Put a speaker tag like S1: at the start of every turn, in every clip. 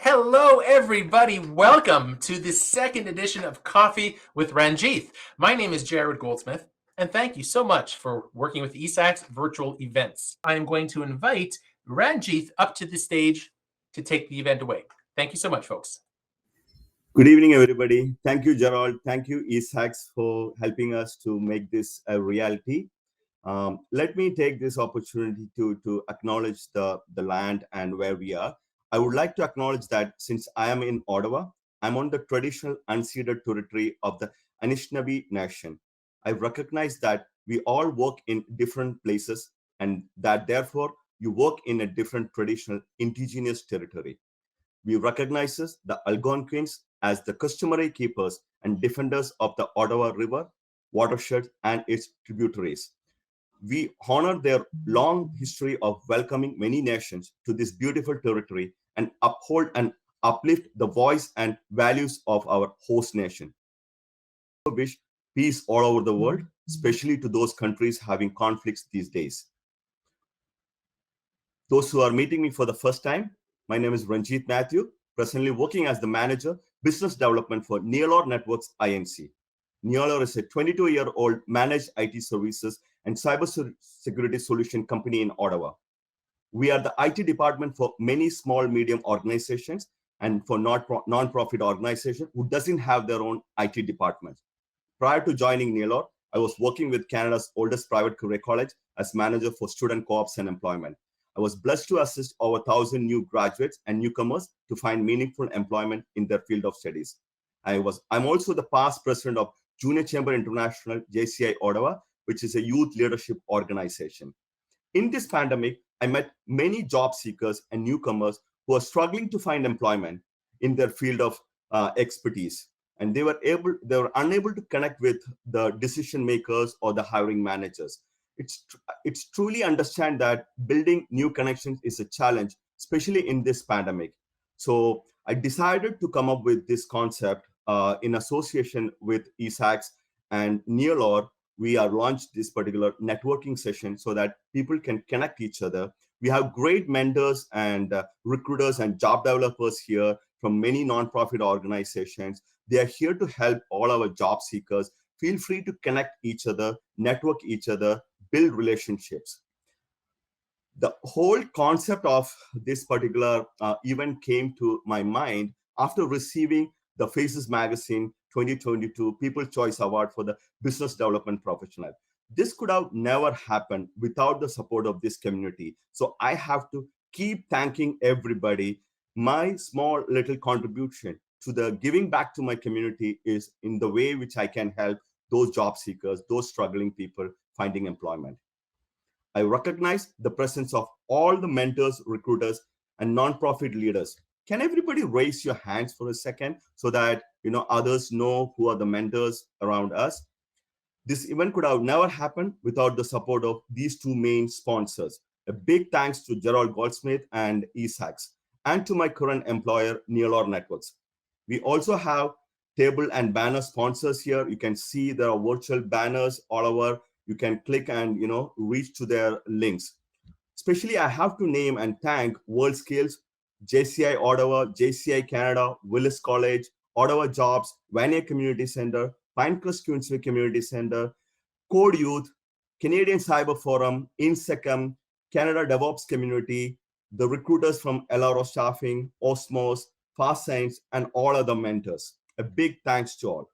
S1: Hello, everybody. Welcome to the second edition of Coffee with Ranjith. My name is Jared Goldsmith, and thank you so much for working with ESAC's virtual events. I am going to invite Ranjith up to the stage to take the event away. Thank you so much, folks.
S2: Good evening, everybody. Thank you, Gerald. Thank you, ESACs, for helping us to make this a reality. Let me take this opportunity to acknowledge the land and where we are. I would like to acknowledge that since I am in Ottawa, I'm on the traditional unceded territory of the Anishinaabe Nation. I recognize that we all work in different places and that therefore you work in a different traditional indigenous territory. We recognize the Algonquins as the customary keepers and defenders of the Ottawa River, watershed, and its tributaries. We honor their long history of welcoming many nations to this beautiful territory and uphold and uplift the voice and values of our host nation. I wish peace all over the world, especially to those countries having conflicts these days. Those who are meeting me for the first time, my name is Ranjith Matthew, presently working as the Manager, Business Development for Neolor Networks Inc. Neolor is a 22-year-old managed IT services and cybersecurity solution company in Ottawa. We are the IT department for many small, medium organizations and for non-profit organizations who doesn't have their own IT department. Prior to joining Neolor, I was working with Canada's oldest private career college as manager for student co-ops and employment. I was blessed to assist over 1,000 new graduates and newcomers to find meaningful employment in their field of studies. I'm also the past president of Junior Chamber International JCI Ottawa, which is a youth leadership organization. In this pandemic, I met many job seekers and newcomers who are struggling to find employment in their field of expertise, and they were unable to connect with the decision makers or the hiring managers. It's truly understand that building new connections is a challenge, especially in this pandemic. So I decided to come up with this concept in association with ESACs and Neolor. We are launched this particular networking session so that people can connect each other. We have great mentors and recruiters and job developers here from many nonprofit organizations. They are here to help all our job seekers. Feel free to connect each other, network each other, build relationships. The whole concept of this particular event came to my mind after receiving the Faces Magazine 2022 People's Choice Award for the Business Development Professional. This could have never happened without the support of this community. So I have to keep thanking everybody. My small little contribution to the giving back to my community is in the way which I can help those job seekers, those struggling people finding employment. I recognize the presence of all the mentors, recruiters, and nonprofit leaders. Can everybody raise your hands for a second so that others know who are the mentors around us? This event could have never happened without the support of these two main sponsors. A big thanks to Gerald Goldsmith and ESACs, and to my current employer, Neolor Networks. We also have table and banner sponsors here. You can see there are virtual banners all over. You can click and reach to their links. Especially, I have to name and thank World Skills, JCI Ottawa, JCI Canada, Willis College, Ottawa Jobs, Vanier Community Center, Pinecrest Queensway Community Center, Code Youth, Canadian Cyber Forum, INSECM, Canada DevOps Community, the recruiters from LRO Staffing, Osmos, Fast Science, and all other mentors. A big thanks to all.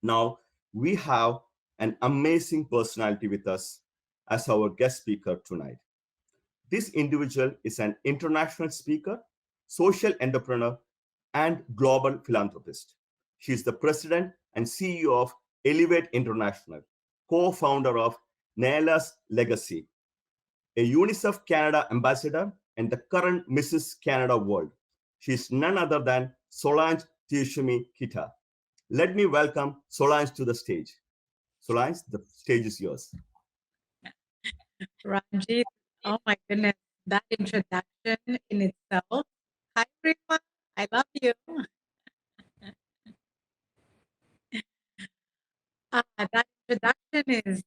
S2: Now, we have an amazing personality with us as our guest speaker tonight. This individual is an international speaker, social entrepreneur, and global philanthropist. She is the president and CEO of Elevate International, co-founder of Naila's Legacy, a UNICEF Canada ambassador, and the current Mrs. Canada World. She is none other than Solange Tuyishime Keita. Let me welcome Solange to the stage. Solange, the stage is yours.
S3: Ranjith, oh my goodness, that introduction in itself. Hi, everyone. I love you. That introduction is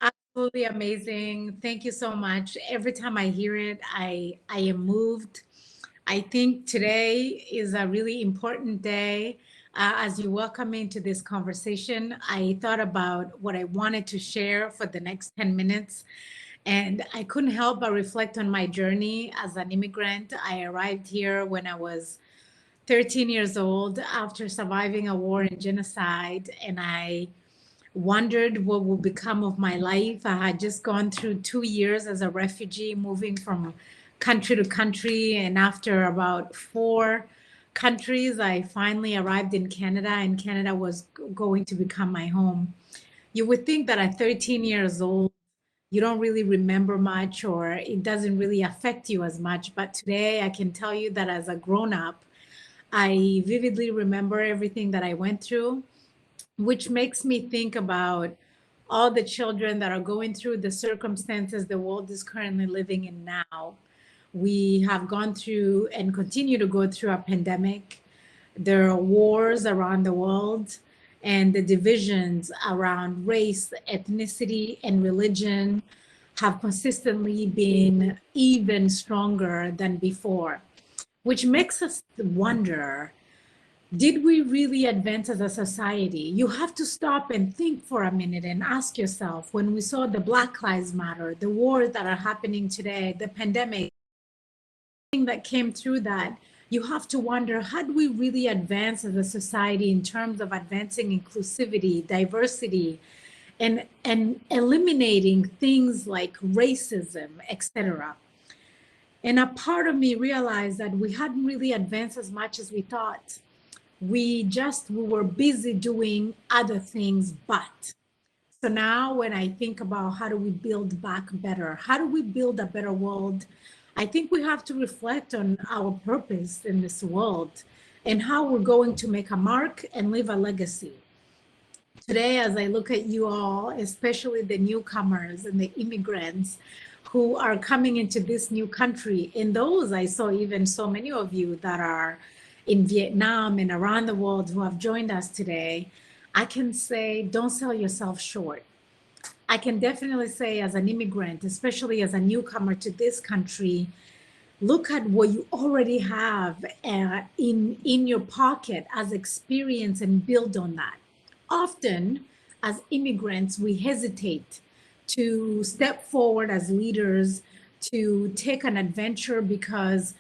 S3: absolutely amazing. Thank you so much. Every time I hear it, I am moved. I think today is a really important day. As you welcome me into this conversation, I thought about what I wanted to share for the next 10 minutes. And I couldn't help but reflect on my journey as an immigrant. I arrived here when I was 13 years old after surviving a war and genocide. And I wondered what would become of my life. I had just gone through 2 years as a refugee, moving from country to country. And after about 4 countries, I finally arrived in Canada, and Canada was going to become my home. You would think that at 13 years old, you don't really remember much or it doesn't really affect you as much. But today, I can tell you that as a grown up, I vividly remember everything that I went through, which makes me think about all the children that are going through the circumstances the world is currently living in now. We have gone through and continue to go through a pandemic. There are wars around the world, and the divisions around race, ethnicity, and religion have consistently been even stronger than before, which makes us wonder, did we really advance as a society? You have to stop and think for a minute and ask yourself, when we saw the Black Lives Matter, the wars that are happening today, the pandemic, that came through that, you have to wonder, had we really advanced as a society in terms of advancing inclusivity, diversity, and eliminating things like racism, etc. And a part of me realized that we hadn't really advanced as much as we thought. We were busy doing other things. But so now when I think about how do we build back better, how do we build a better world, I think we have to reflect on our purpose in this world and how we're going to make a mark and leave a legacy. Today, as I look at you all, especially the newcomers and the immigrants who are coming into this new country, and those I saw even so many of you that are in Vietnam and around the world who have joined us today, I can say, don't sell yourself short. I can definitely say, as an immigrant, especially as a newcomer to this country, look at what you already have in your pocket as experience and build on that. Often, as immigrants, we hesitate to step forward as leaders, to take an adventure, because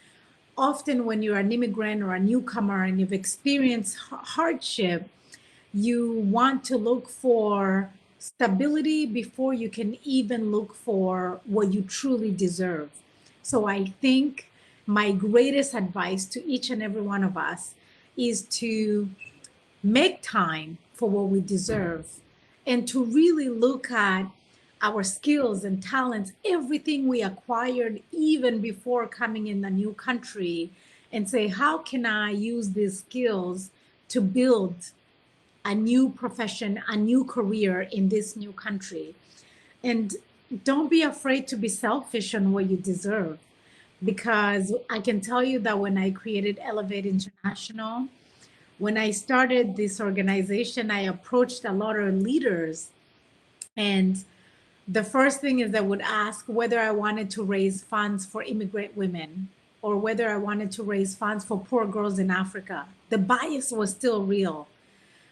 S3: often when you're an immigrant or a newcomer and you've experienced hardship, you want to look for stability before you can even look for what you truly deserve. So I think my greatest advice to each and every one of us is to make time for what we deserve and to really look at our skills and talents, everything we acquired even before coming in a new country, and say, how can I use these skills to build a new profession, a new career in this new country? And don't be afraid to be selfish on what you deserve, because I can tell you that when I created Elevate International, when I started this organization, I approached a lot of leaders, and the first thing is I would ask whether I wanted to raise funds for immigrant women or whether I wanted to raise funds for poor girls in Africa. The bias was still real,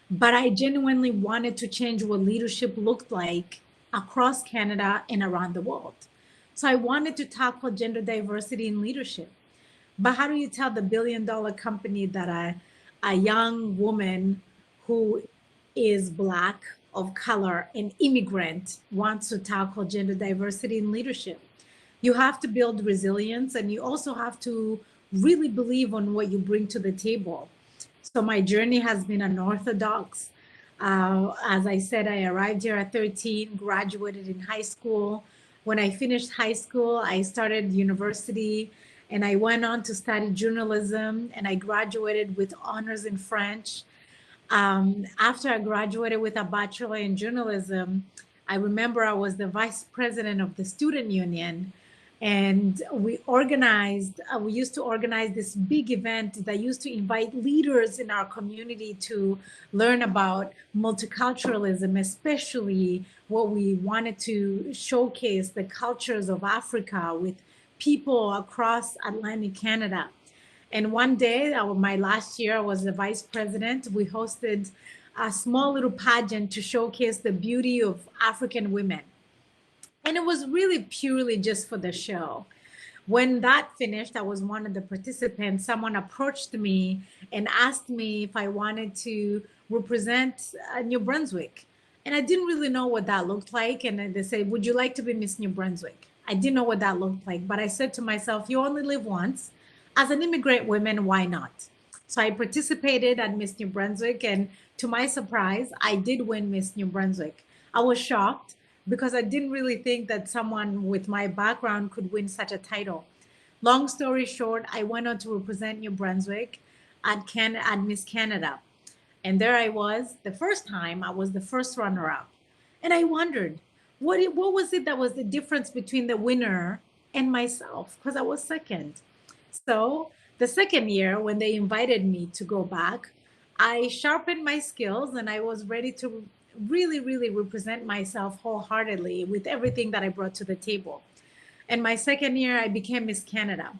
S3: but I genuinely wanted to change what leadership looked like across Canada and around the world. So I wanted to tackle gender diversity in leadership. But how do you tell the billion-dollar company that a young woman who is Black, of color, and immigrant wants to tackle gender diversity in leadership? You have to build resilience, and you also have to really believe on what you bring to the table. So my journey has been unorthodox. As I said, I arrived here at 13, graduated in high school. When I finished high school, I started university, and I went on to study journalism, and I graduated with honors in French. After I graduated with a bachelor in journalism, I remember I was the vice president of the student union, and we used to organize this big event that used to invite leaders in our community to learn about multiculturalism, especially what we wanted to showcase the cultures of Africa with people across Atlantic Canada. And one day, my last year, I was the vice president. We hosted a small little pageant to showcase the beauty of African women. And it was really purely just for the show. When that finished, I was one of the participants. Someone approached me and asked me if I wanted to represent New Brunswick. And I didn't really know what that looked like. And then they said, would you like to be Miss New Brunswick? I didn't know what that looked like, but I said to myself, you only live once. As an immigrant woman, why not? So I participated at Miss New Brunswick, and to my surprise, I did win Miss New Brunswick. I was shocked because I didn't really think that someone with my background could win such a title. Long story short, I went on to represent New Brunswick at Miss Canada. And there I was, the first time, I was the first runner-up. And I wondered, what was it that was the difference between the winner and myself? Because I was second. So the second year, when they invited me to go back, I sharpened my skills and I was ready to really, really represent myself wholeheartedly with everything that I brought to the table. And my second year, I became Miss Canada.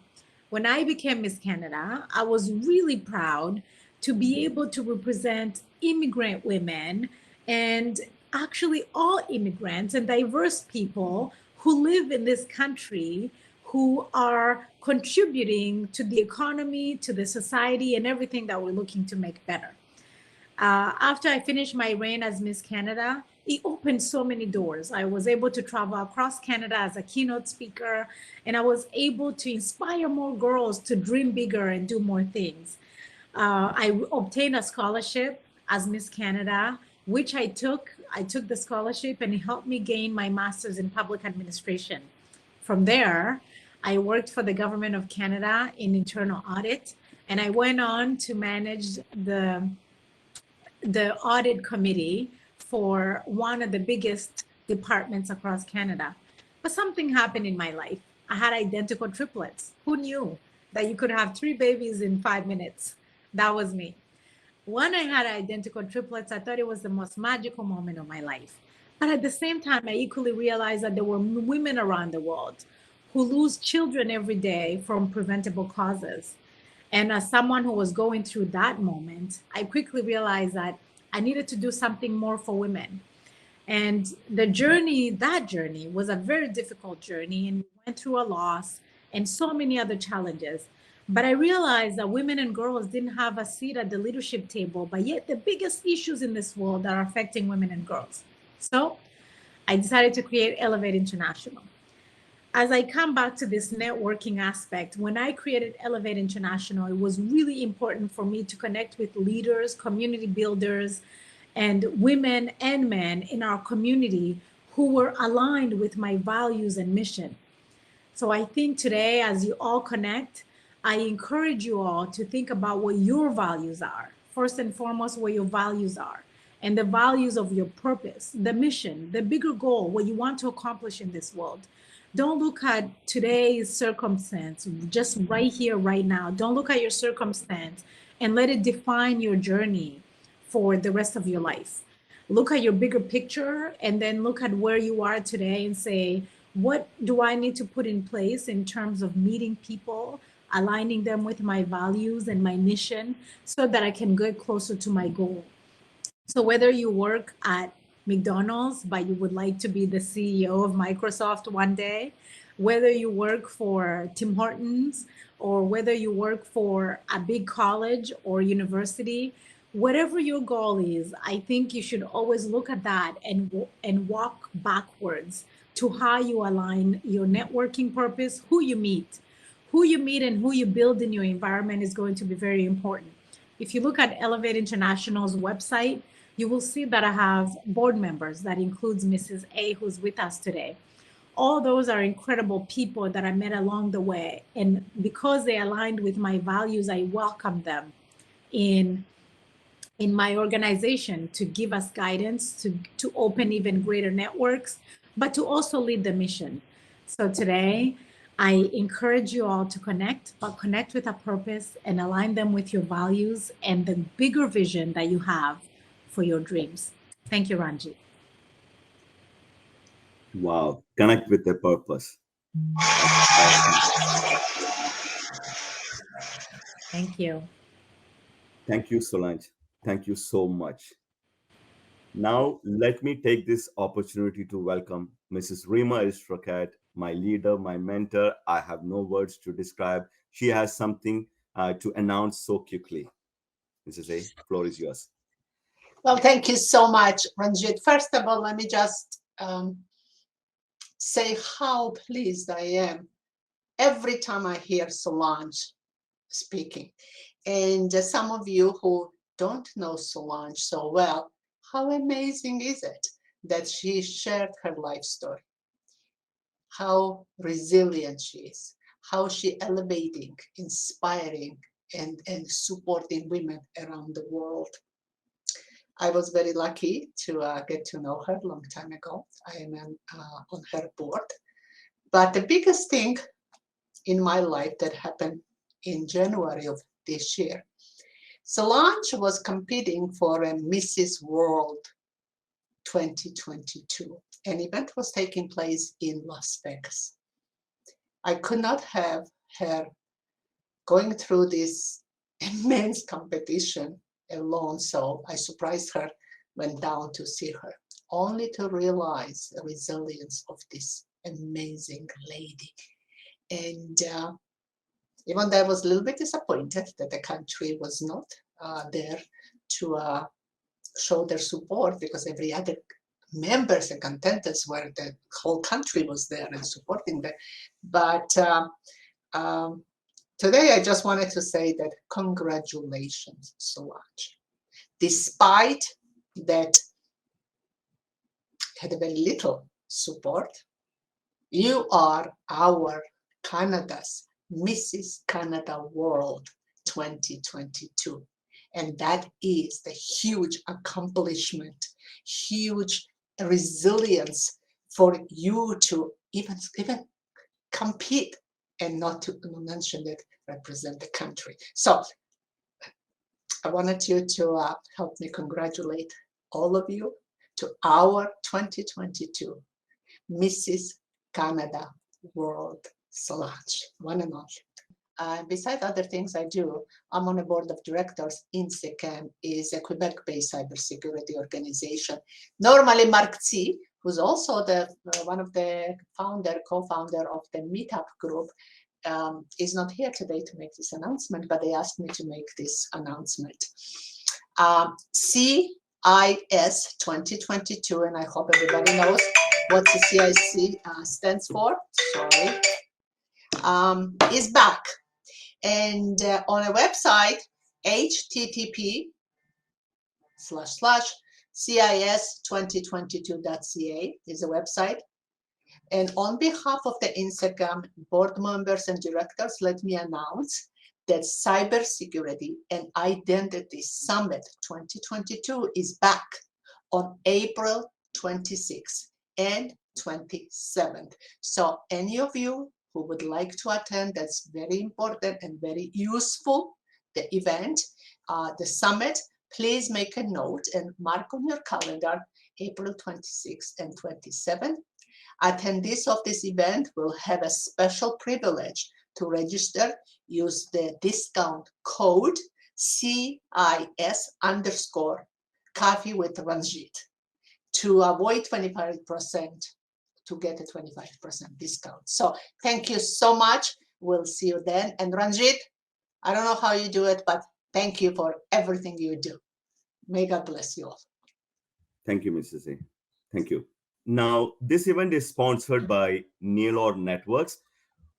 S3: When I became Miss Canada, I was really proud to be able to represent immigrant women and actually all immigrants and diverse people who live in this country, who are contributing to the economy, to the society, and everything that we're looking to make better. After I finished my reign as Miss Canada, it opened so many doors. I was able to travel across Canada as a keynote speaker, and I was able to inspire more girls to dream bigger and do more things. I obtained a scholarship as Miss Canada, which I took. I took the scholarship and it helped me gain my master's in public administration. From there, I worked for the government of Canada in internal audit, and I went on to manage the audit committee for one of the biggest departments across Canada. But something happened in my life. I had identical triplets. Who knew that you could have 3 babies in 5 minutes? That was me. When I had identical triplets, I thought it was the most magical moment of my life. But at the same time, I equally realized that there were women around the world who lose children every day from preventable causes. And as someone who was going through that moment, I quickly realized that I needed to do something more for women. And that journey was a very difficult journey, and we went through a loss and so many other challenges. But I realized that women and girls didn't have a seat at the leadership table, but yet the biggest issues in this world are affecting women and girls. So I decided to create Elevate International. As I come back to this networking aspect, when I created Elevate International, it was really important for me to connect with leaders, community builders, and women and men in our community who were aligned with my values and mission. So I think today, as you all connect, I encourage you all to think about what your values are. First and foremost, what your values are and the values of your purpose, the mission, the bigger goal, what you want to accomplish in this world. Don't look at today's circumstance, just right here, right now. Don't look at your circumstance and let it define your journey for the rest of your life. Look at your bigger picture and then look at where you are today and say, what do I need to put in place in terms of meeting people, aligning them with my values and my mission so that I can get closer to my goal. So whether you work at McDonald's, but you would like to be the CEO of Microsoft one day, whether you work for Tim Hortons, or whether you work for a big college or university, whatever your goal is, I think you should always look at that and walk backwards to how you align your networking purpose, who you meet and who you build in your environment is going to be very important. If you look at Elevate International's website, you will see that I have board members. That includes Mrs. A, who's with us today. All those are incredible people that I met along the way. And because they aligned with my values, I welcome them in my organization to give us guidance, to open even greater networks, but to also lead the mission. So today, I encourage you all to connect, but connect with a purpose and align them with your values and the bigger vision that you have for your dreams. Thank you, Ranjith.
S2: Wow, connect with a purpose.
S3: Thank you.
S2: Thank you, Solange. Thank you so much. Now, let me take this opportunity to welcome Mrs. Rima Istrakat, my leader, my mentor. I have no words to describe. She has something to announce so quickly. Mrs. A, floor is yours.
S4: Well, thank you so much, Ranjit. First of all, let me just say how pleased I am every time I hear Solange speaking. And some of you who don't know Solange so well, how amazing is it that she shared her life story, how resilient she is, how she elevating, inspiring, and supporting women around the world. I was very lucky to get to know her a long time ago. I am on her board. But the biggest thing in my life that happened in January of this year, Solange was competing for a Mrs. World 2022. An event was taking place in Las Vegas. I could not have her going through this immense competition alone, so I surprised her, went down to see her, only to realize the resilience of this amazing lady. And even though I was a little bit disappointed that the country was not there to show their support, because every other members and contenders were, the whole country was there and supporting them. But today I just wanted to say that congratulations, Solange. Despite that had very little support, you are our Canada's Mrs. Canada World 2022. And that is the huge accomplishment, huge resilience for you to even compete and not to mention that represent the country. So I wanted you to help me congratulate all of you to our 2022 Mrs. Canada World Solange, one and all. Besides other things I do, I'm on a board of directors. INSECAM is a Quebec-based cybersecurity organization. Normally, Mark C, who's also the one of the co-founder of the Meetup group, is not here today to make this announcement, but they asked me to make this announcement. CIS 2022, and I hope everybody knows what the CIC stands for. Sorry, is back. And on a website, http://cis2022.ca is a website. And on behalf of the Instagram board members and directors, let me announce that Cybersecurity and Identity Summit 2022 is back on April 26th and 27th. So any of you who would like to attend, that's very important and very useful, the event, the summit, please make a note and mark on your calendar April 26th and 27th. Attendees of this event will have a special privilege to register, use the discount code CIS_Coffee with Ranjith to avoid 25%, to get a 25% discount. So thank you so much. We'll see you then. And Ranjith, I don't know how you do it, but thank you for everything you do. May God bless you all.
S2: Thank you, Mrs. A. Thank you. Now, this event is sponsored by Neolor Networks.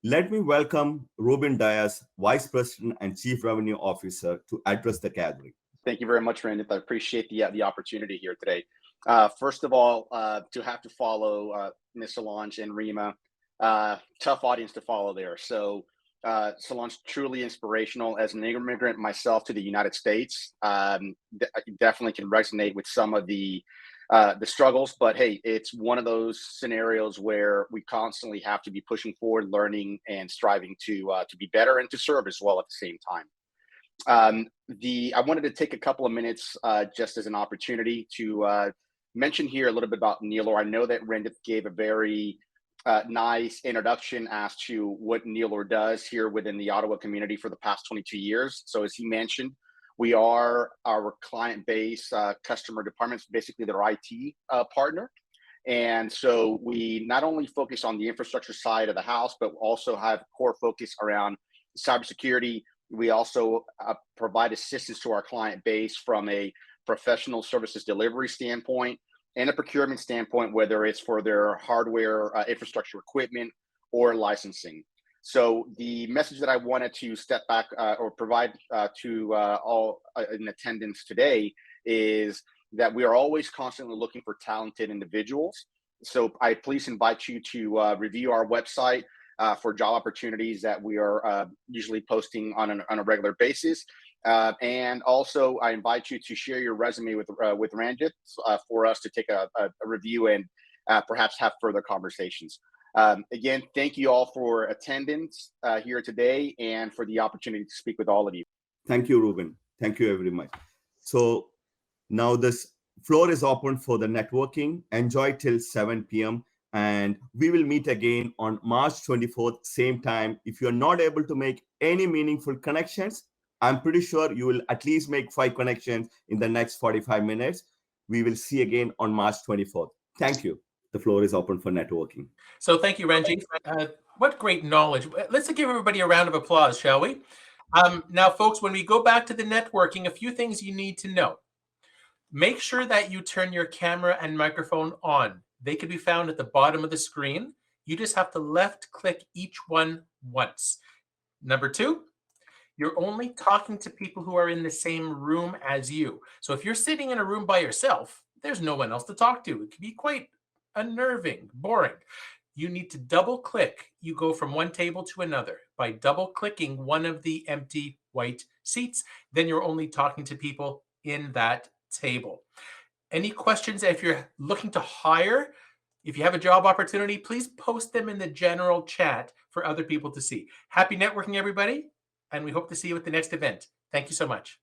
S2: Let me welcome Ruben Diaz, Vice President and Chief Revenue Officer, to address the gathering.
S5: Thank you very much, Ranjith. I appreciate the opportunity here today. First of all, to have to follow Ms. Solange and Rima, tough audience to follow there. So Solange, truly inspirational. As an immigrant myself to the United States, definitely can resonate with some of the struggles, but hey, it's one of those scenarios where we constantly have to be pushing forward, learning and striving to be better and to serve as well at the same time. I wanted to take a couple of minutes just as an opportunity to mention here a little bit about Neolor. I know that Ranjith gave a very nice introduction as to what Neolor does here within the Ottawa community for the past 22 years. So as he mentioned, we are our client base, customer departments, basically their IT partner. And so we not only focus on the infrastructure side of the house, but also have core focus around cybersecurity. We also provide assistance to our client base from a professional services delivery standpoint and a procurement standpoint, whether it's for their hardware, infrastructure equipment, or licensing. So the message that I wanted to step back or provide to all in attendance today is that we are always constantly looking for talented individuals. So I please invite you to review our website for job opportunities that we are usually posting on a regular basis. And also I invite you to share your resume with Ranjith for us to take a review and perhaps have further conversations. Again, thank you all for attendance here today and for the opportunity to speak with all of you.
S2: Thank you, Ruben. Thank you very much. So now this floor is open for the networking. Enjoy till 7 p.m. And we will meet again on March 24th, same time. If you're not able to make any meaningful connections, I'm pretty sure you will at least make 5 connections in the next 45 minutes. We will see again on March 24th. Thank you. The floor is open for networking.
S1: So thank you, Ranjith. What great knowledge. Let's give everybody a round of applause, shall we? Now, folks, when we go back to the networking, a few things you need to know. Make sure that you turn your camera and microphone on. They can be found at the bottom of the screen. You just have to left click each one once. Number 2, you're only talking to people who are in the same room as you. So if you're sitting in a room by yourself, there's no one else to talk to. It can be quite unnerving, boring. You need to double click. You go from one table to another by double clicking one of the empty white seats. Then you're only talking to people in that table. Any questions? If you're looking to hire, if you have a job opportunity, please post them in the general chat for other people to see. Happy networking, everybody, and we hope to see you at the next event. Thank you so much.